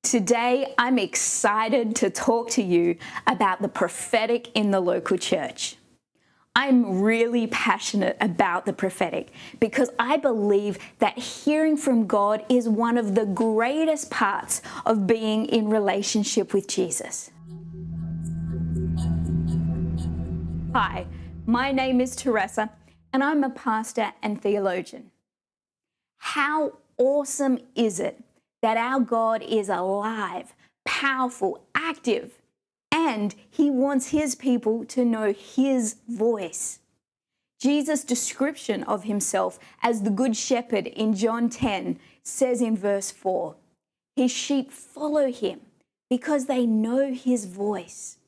Today, I'm excited to talk to you about the prophetic in the local church. I'm really passionate about the prophetic because I believe that hearing from God is one of the greatest parts of being in relationship with Jesus. Hi, my name is Teresa, and I'm a pastor and theologian. How awesome is it that our God is alive, powerful, active, and He wants His people to know His voice. Jesus' description of Himself as the Good Shepherd in John 10 says in verse 4, His sheep follow Him because they know His voice.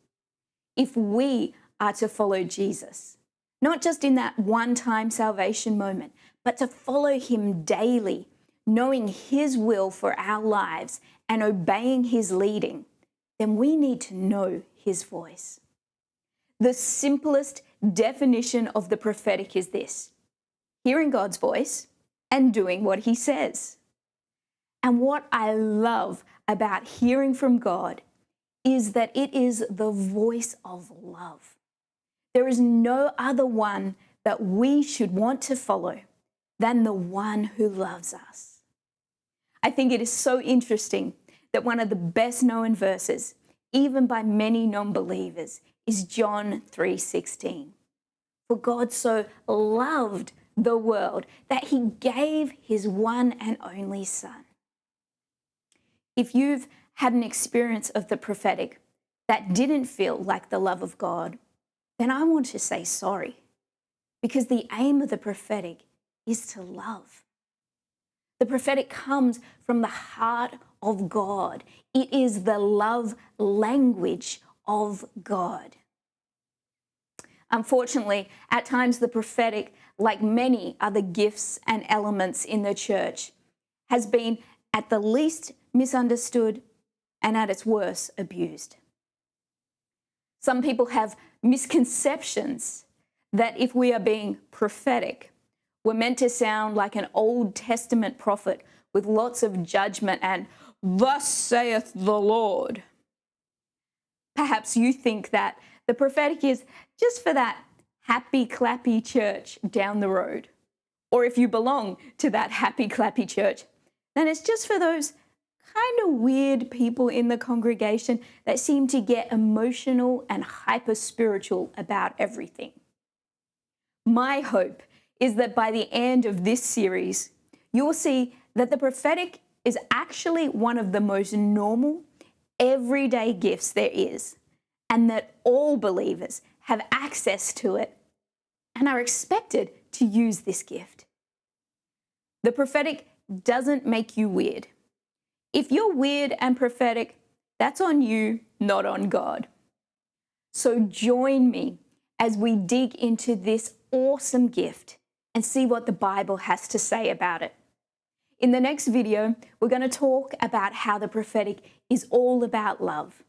If we are to follow Jesus, not just in that one-time salvation moment, but to follow Him daily, knowing His will for our lives and obeying His leading, then we need to know His voice. The simplest definition of the prophetic is this: hearing God's voice and doing what He says. And what I love about hearing from God is that it is the voice of love. There is no other one that we should want to follow than the one who loves us. I think it is so interesting that one of the best known verses, even by many non-believers, is John 3:16. For God so loved the world that He gave His one and only Son. If you've had an experience of the prophetic that didn't feel like the love of God, then I want to say sorry, because the aim of the prophetic is to love. The prophetic comes from the heart of God. It is the love language of God. Unfortunately, at times the prophetic, like many other gifts and elements in the church, has been at the least misunderstood and at its worst abused. Some people have misconceptions that if we are being prophetic, we're meant to sound like an Old Testament prophet with lots of judgment and "Thus saith the Lord." Perhaps you think that the prophetic is just for that happy clappy church down the road. Or if you belong to that happy clappy church, then it's just for those kind of weird people in the congregation that seem to get emotional and hyper spiritual about everything. My hope is that by the end of this series, you will see that the prophetic is actually one of the most normal, everyday gifts there is, and that all believers have access to it and are expected to use this gift. The prophetic doesn't make you weird. If you're weird and prophetic, that's on you, not on God. So join me as we dig into this awesome gift and see what the Bible has to say about it. In the next video, we're going to talk about how the prophetic is all about love.